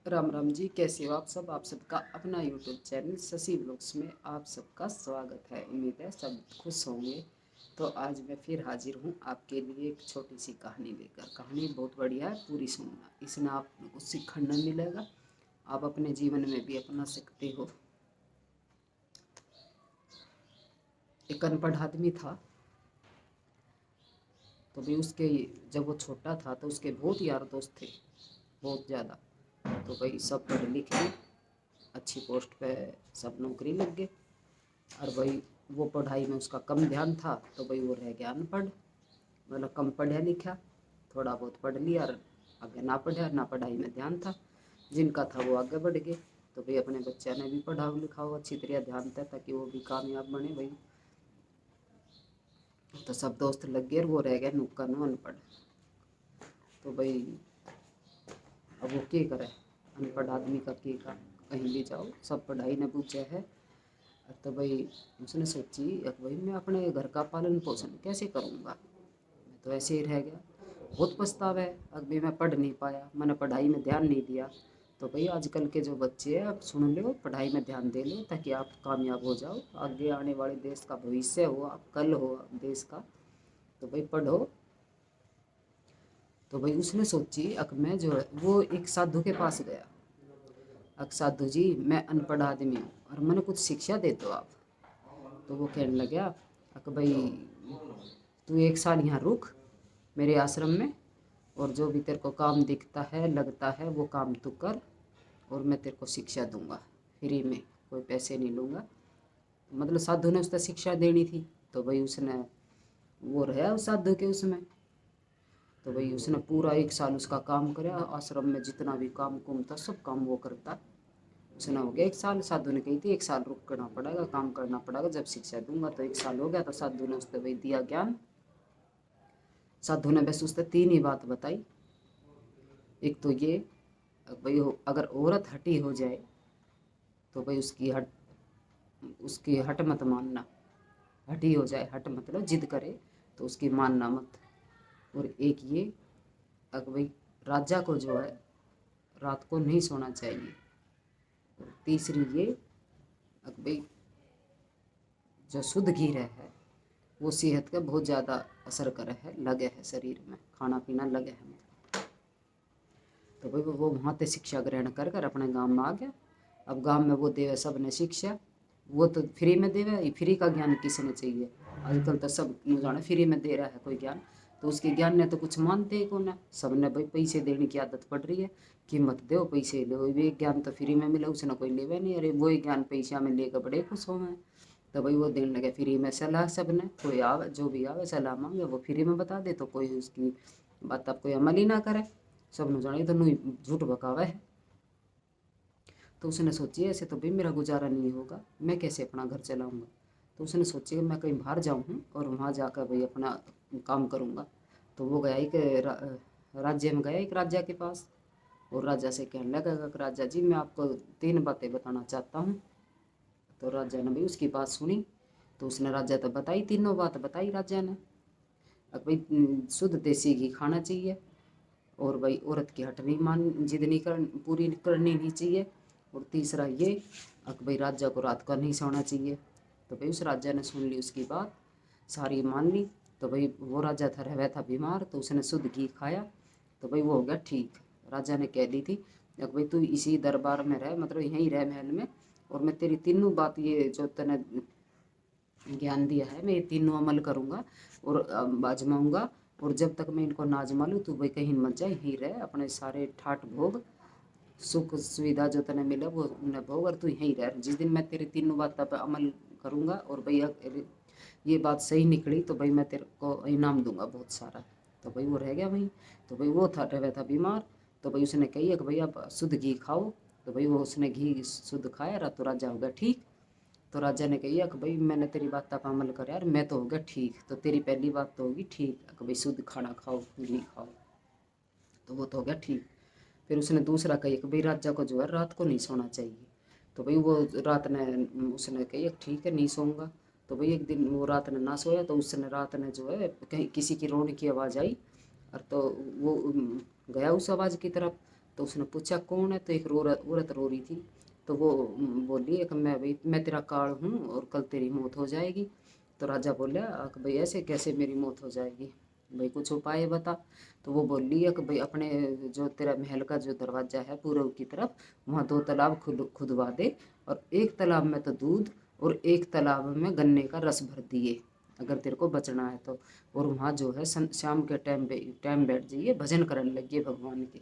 राम राम जी, कैसे हो आप सब। आप सबका अपना यूट्यूब चैनल शशि ब्लॉग्स में आप सबका स्वागत है। उम्मीद है सब खुश होंगे। तो आज मैं फिर हाजिर हूँ आपके लिए एक छोटी सी कहानी लेकर। कहानी बहुत बढ़िया है, पूरी सुनना, इसमें आपको सीखने मिलेगा, आप अपने जीवन में भी अपना सकते हो। एक अनपढ़ आदमी था, तो भी उसके जब वो छोटा था तो उसके बहुत यार दोस्त थे, बहुत ज़्यादा। तो भाई सब पढ़ लिख के अच्छी पोस्ट पे सब नौकरी लग गए। और भाई वो पढ़ाई में उसका कम ध्यान था, तो भाई वो रह गया अनपढ़, मतलब कम पढ़ा लिखा, थोड़ा बहुत पढ़ लिया और आगे ना पढ़ा, ना पढ़ाई में ध्यान था। जिनका था वो आगे बढ़ गए। तो भाई अपने बच्चा ने भी पढ़ाओ लिखाओ अच्छी तरह ध्यान था ताकि वो भी कामयाब बने भाई। तो सब दोस्त लग गए और वो रह गया नुक्का नु अनपढ़। तो भाई अब वो क्या करे, अनपढ़ आदमी का क्या का, कहीं भी जाओ सब पढ़ाई ने पूछा है। तो भाई उसने सोची अब भाई मैं अपने घर का पालन पोषण कैसे करूँगा, मैं तो ऐसे ही रह गया। बहुत पछतावा है, अभी मैं पढ़ नहीं पाया, मैंने पढ़ाई में ध्यान नहीं दिया। तो भाई आजकल के जो बच्चे हैं आप सुन लो, पढ़ाई में ध्यान दे लो ताकि आप कामयाब हो जाओ, आगे आने वाले देश का भविष्य हो, आप कल हो देश का। तो भाई पढ़ो। तो भाई उसने सोची अब मैं जो है वो एक साधु के पास गया। अब साधु जी मैं अनपढ़ आदमी हूँ और मैंने कुछ शिक्षा दे दो आप। तो वो कहने लगा अक भाई तू एक साल यहाँ रुक मेरे आश्रम में, और जो भी तेरे को काम दिखता है लगता है वो काम तू कर, और मैं तेरे को शिक्षा दूंगा फ्री में, कोई पैसे नहीं लूँगा। मतलब साधु ने उससे शिक्षा देनी थी। तो भाई उसने वो रहा उस साधु के उसमें। तो भाई उसने पूरा एक साल उसका काम कराया, आश्रम में जितना भी काम कुम था सब काम वो करता। उसने हो गया एक साल। साधु ने कही थी एक साल रुकना पड़ेगा, काम करना पड़ेगा, जब शिक्षा दूंगा। तो एक साल हो गया। तो साधु ने उसको भाई दिया ज्ञान। साधु ने बस उससे तीन ही बात बताई। एक तो ये भाई अगर औरत हटी हो जाए तो भाई उसकी हट मत मानना। हटी हो जाए, हट मतलब जिद करे तो उसकी मानना मत। और एक ये अगर भाई राजा को जो है रात को नहीं सोना चाहिए। और तीसरी ये अगर भाई जो शुद्ध घी है वो सेहत का बहुत ज़्यादा असर करे है, लगे है शरीर में, खाना पीना लगे है मतलब। तो भाई वो वहाँ से शिक्षा ग्रहण कर कर अपने गांव में आ गया। अब गांव में वो देवे सब ने शिक्षा, वो तो फ्री में देवे, फ्री का ज्ञान किसने चाहिए। आजकल तो सब जाने फ्री में दे रहा है कोई ज्ञान। तो उसके ज्ञान ने तो कुछ मानते ही कौन है, सब ने भाई पैसे देने की आदत पड़ रही है, कीमत दो पैसे लो, ये ज्ञान तो फ्री में मिला उसने कोई लेवे नहीं, अरे वही ज्ञान पैसा में लेकर बड़े खुश हो गए। तो भाई वो देने लगे फ्री में सलाह, सब ने कोई आवे जो भी आवे सलाह मांगे वो फ्री में बता दे, तो कोई उसकी बात अब कोई अमल ही ना करे, सब नु जाने तो नु झूठ बकावा है। तो उसने सोची ऐसे तो भाई मेरा गुजारा नहीं होगा, मैं कैसे अपना घर चलाऊँगा। तो उसने सोची कि मैं कहीं बाहर जाऊँ और वहाँ जाकर भाई अपना काम करूँगा। तो वो गया एक राज्य में गया, एक राजा के पास, और राजा से कहने लगा कि राजा जी मैं आपको तीन बातें बताना चाहता हूँ। तो राजा ने भाई उसकी बात सुनी। तो उसने राजा तो बताई, तीनों बात बताई राजा ने। अब भाई शुद्ध देसी घी खाना चाहिए, और भाई औरत की हट नहीं मान जिद नहीं कर पूरी करनी नहीं चाहिए, और तीसरा ये कि भाई राजा को रात का नहीं सोना चाहिए। तो भाई उस राजा ने सुन ली उसकी बात, सारी मान ली। तो भाई वो राजा था रह था बीमार, तो उसने शुद्ध घी खाया, तो भाई वो हो गया ठीक। राजा ने कह दी थी कि भाई तू इसी दरबार में रह, मतलब यहीं रह महल में, और मैं तेरी तीनों बात ये जो तने ज्ञान दिया है मैं ये तीनों अमल करूँगा और आजमाऊँगा। और जब तक मैं इनको ना आजमा लूँ तो भाई कहीं मत जाए, यहीं रह, अपने सारे ठाट भोग सुख सुविधा जो तने मिले वो उन्हें भोग, और तू यहीं रह। जिस दिन मैं तेरी तीनों बात पर अमल करूँगा और भाई ये बात सही निकली तो भाई मैं तेरे को इनाम दूंगा बहुत सारा। तो भाई वो रह गया वहीं। तो भाई वो था रह था बीमार। तो भाई उसने कही कि भाई आप शुद्ध घी खाओ। तो भाई वो उसने घी शुद्ध खाया, रातों राजा हो गया ठीक। तो राजा ने कही कि भाई मैंने तेरी बात पर अमल कर यार, मैं तो हो गया ठीक, तो तेरी पहली बात तो होगी ठीक कि भाई शुद्ध खाना खाओ घी खाओ, तो वो तो हो गया ठीक। फिर उसने दूसरा कही कि भाई राजा को जो है रात को नहीं सोना चाहिए। तो भाई वो रात ने उसने कही ठीक है नहीं सोऊंगा। तो भाई एक दिन वो रात ने ना सोया, तो उसने रात ने जो है कहीं किसी की रोने की आवाज़ आई, और तो वो गया उस आवाज़ की तरफ। तो उसने पूछा कौन है, तो एक औरत रो रही थी। तो वो बोली एक मैं तेरा काल हूँ और कल तेरी मौत हो जाएगी। तो राजा बोला कि भाई ऐसे कैसे मेरी मौत हो जाएगी, भाई कुछ उपाय बता। तो वो बोली है कि भाई अपने जो तेरा महल का जो दरवाजा है पूर्व की तरफ, वहाँ 2 तालाब खुदवा दे, और एक तालाब में तो दूध और एक तालाब में गन्ने का रस भर दिए, अगर तेरे को बचना है तो। और वहाँ जो है शाम के टाइम बैठ जाइए, भजन करने लगिए भगवान के।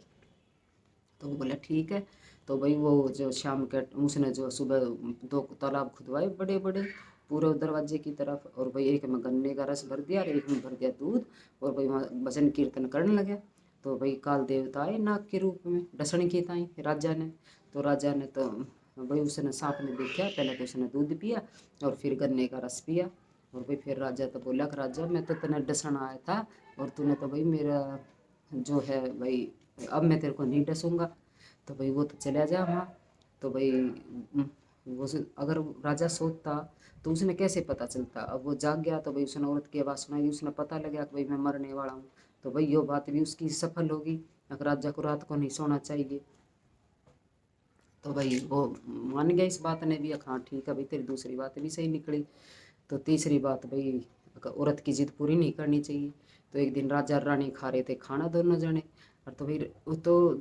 तो वो बोला ठीक है। तो भाई वो जो शाम के उसने जो सुबह 2 तालाब खुदवाए बड़े बड़े पूरे दरवाजे की तरफ, और भाई एक में गन्ने का रस भर दिया और एक में भर दिया दूध, और भाई वहाँ भजन कीर्तन करने लगे। तो भाई काल देवता आए नाग के रूप में डसण की ताई राजा ने। तो राजा ने तो भाई उसने सांप ने देखा, पहले तो उसने दूध पिया और फिर गन्ने का रस पिया। और भाई फिर राजा तो बोला कि राजा मैं तो तेने डसण आया था, और तूने तो भाई मेरा जो है भाई अब मैं तेरे को नहीं डसूंगा। तो भाई वो तो चला जा वहाँ। तो भाई वो अगर राजा सोता तो उसने कैसे पता चलता, अब वो जाग गया तो भाई उसने औरत की आवाज़ सुनाई, उसने पता लगा कि भाई मैं मरने वाला हूँ। तो भाई ये बात भी उसकी सफल होगी, अगर राजा को रात को नहीं सोना चाहिए। तो भाई वो मान गया इस बात ने भी, हाँ ठीक है भाई तेरी दूसरी बात भी सही निकली। तो तीसरी बात भाई औरत की जिद पूरी नहीं करनी चाहिए। तो एक दिन राजा और रानी खा रहे थे खाना दोनों जने, और तो भाई वो तो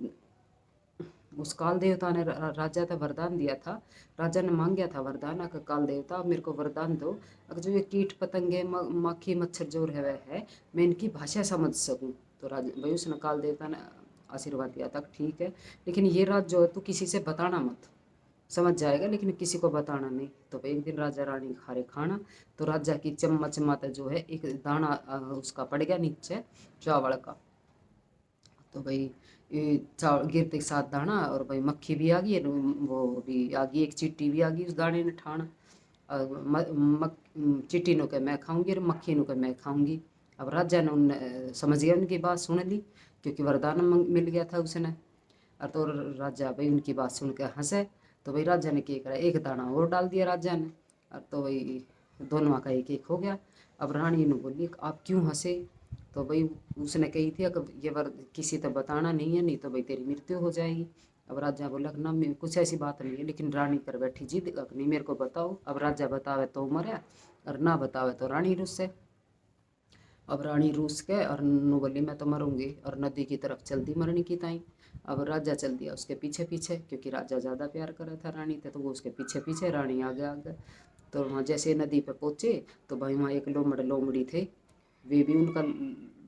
उस काल देवता ने राजा का वरदान दिया था। राजा ने मांग गया था वरदान, अगर काल देवता आप मेरे को वरदान दो, अगर जो ये कीट पतंगे माखी मच्छर जो है मैं इनकी भाषा समझ सकूं। तो राजा भाई उसने काल देवता ने आशीर्वाद दिया था ठीक है, लेकिन ये राज जो है तू किसी से बताना मत, समझ जाएगा लेकिन किसी को बताना नहीं। तो भाई एक दिन राजा रानी खा रहे खाना, तो राजा की चम्मच माता जो है एक दाना उसका पड़ गया नीचे चावल का। तो भाई ये चावल गिरते के साथ दाना, और भाई मक्खी भी आ गई, वो भी आ गई, एक चींटी भी आ गई उस दाने ने ठाण, चींटी नो के मैं खाऊंगी और मक्खी नो के मैं खाऊंगी। अब राजा ने उन समझ गया उनकी बात सुन ली, क्योंकि वरदान मिल गया था उसने। और तो राजा भाई उनकी बात सुन के हंसे। तो भाई राजा ने क्या करा, एक दाना और डाल दिया राजा ने, और तो भाई दोनों का एक एक हो गया। अब रानी ने बोली आप क्यों हंसे। तो भाई उसने कही थी अगर ये वर किसी तो बताना नहीं है, नहीं तो भाई तेरी मृत्यु हो जाएगी। अब राजा बोला ना कुछ ऐसी बात नहीं है, लेकिन रानी कर बैठी जिद नहीं मेरे को बताओ। अब राजा बतावे तो मरे, और ना बतावे तो रानी रुस से। अब रानी रूस के और नू बोली मैं तो मरूंगी, और नदी की तरफ चल दी मरने की ताई। अब राजा चल दिया उसके पीछे पीछे, क्योंकि राजा ज़्यादा प्यार कर रहा था रानी थे, तो वो उसके पीछे पीछे, रानी आगे आगे। तो वहाँ जैसे नदी पे पहुँचे तो भाई वहाँ एक लोमड़ी थे, वे भी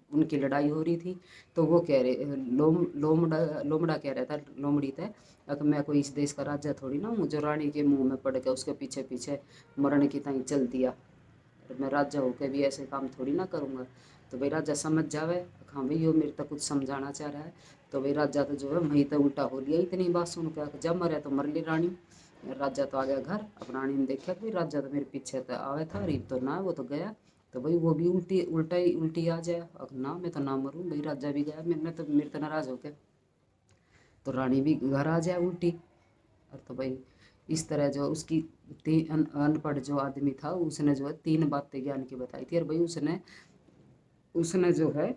उनकी लड़ाई हो रही थी। तो वो कह रहे लोमड़ा कह रहा था लोमड़ी थे, अगर मैं कोई इस देश का राजा थोड़ी ना हूँ जो रानी के मुंह में पड़ के उसके पीछे पीछे मरने की ताई चल दिया, मैं राजा होकर भी ऐसे काम थोड़ी ना करूँगा। तो भाई राजा समझ जावे, हाँ भाई यो मेरे तक कुछ समझाना चाह रहा है। तो भाई राजा तो जो है वहीं तो उल्टा हो लिया इतनी बात सुन के, जब मरे तो मर ली रानी। राजा तो आ गया घर, अब रानी ने देखा भाई राजा तो मेरे पीछे तो आवे था, रीब तो ना वो तो गया। तो भाई वो भी उल्टी आ जाए, अब ना मैं तो ना मरूँ, भाई राजा भी गया, मैंने तो मेरे तो नाराज़ हो गया। तो रानी भी घर आ जाए उल्टी। और तो भाई इस तरह जो उसकी अनपढ़ जो आदमी था उसने जो है 3 बातें ज्ञान की बताई थी, और भाई उसने उसने जो है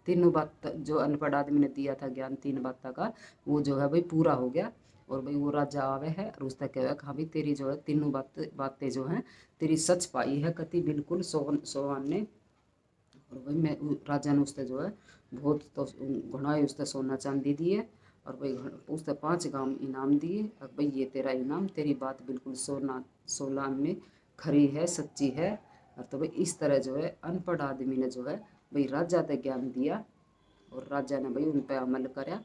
तीनों बात जो अनपढ़ आदमी ने दिया था ज्ञान 3 बातों का, वो जो है भाई पूरा हो गया। और भाई वो राजा आवे है और उसने कहा हाँ भाई तेरी जो है तीनों बातें जो हैं तेरी सच पाई है कति बिल्कुल सोहान ने। और भाई मैं राजा ने उससे जो है बहुत तो घुनाए उससे सोना चांदी दिए, और भाई उससे 5 गांव इनाम दिए, और भाई ये तेरा इनाम, तेरी बात बिल्कुल सोना में खरी है सच्ची है। और तो भाई इस तरह जो है अनपढ़ आदमी ने जो है भाई राजा ने ज्ञान दिया, और राजा ने भाई उन पर अमल करा।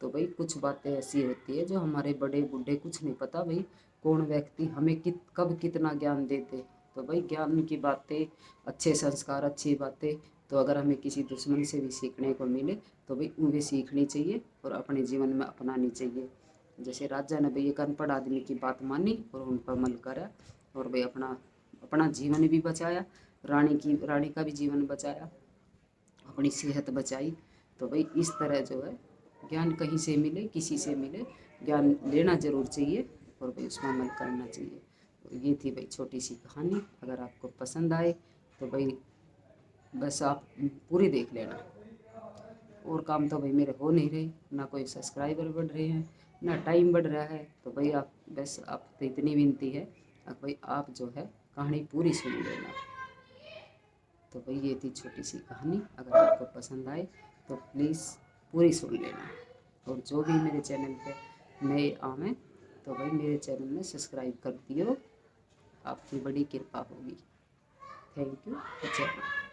तो भाई कुछ बातें ऐसी होती है जो हमारे बड़े बूढ़े कुछ नहीं पता भाई कौन व्यक्ति हमें कब कितना ज्ञान देते। तो भाई ज्ञान की बातें, अच्छे संस्कार, अच्छी बातें तो अगर हमें किसी दुश्मन से भी सीखने को मिले तो भाई उन्हें सीखनी चाहिए और अपने जीवन में अपनानी चाहिए। जैसे राजा ने भाई एक अनपढ़ आदमी की बात मानी और उन पर अमल करा, और भाई अपना अपना जीवन भी बचाया, रानी का भी जीवन बचाया, अपनी सेहत बचाई। तो भाई इस तरह जो है ज्ञान कहीं से मिले किसी से मिले, ज्ञान लेना ज़रूर चाहिए और भाई उसमें अमल करना चाहिए। तो ये थी भाई छोटी सी कहानी, अगर आपको पसंद आए तो भाई बस आप पूरी देख लेना। और काम तो भाई मेरे हो नहीं रहे, ना कोई सब्सक्राइबर बढ़ रहे हैं, ना टाइम बढ़ रहा है। तो भाई आप बस आप तो इतनी विनती है अब भाई आप जो है कहानी पूरी सुन लेना। तो भाई ये थी छोटी सी कहानी, अगर आपको पसंद आए तो प्लीज़ पूरी सुन लेना। और जो भी मेरे चैनल पे नए आवें तो भाई मेरे चैनल में सब्सक्राइब कर दियो, आपकी बड़ी कृपा होगी। Thank you. जय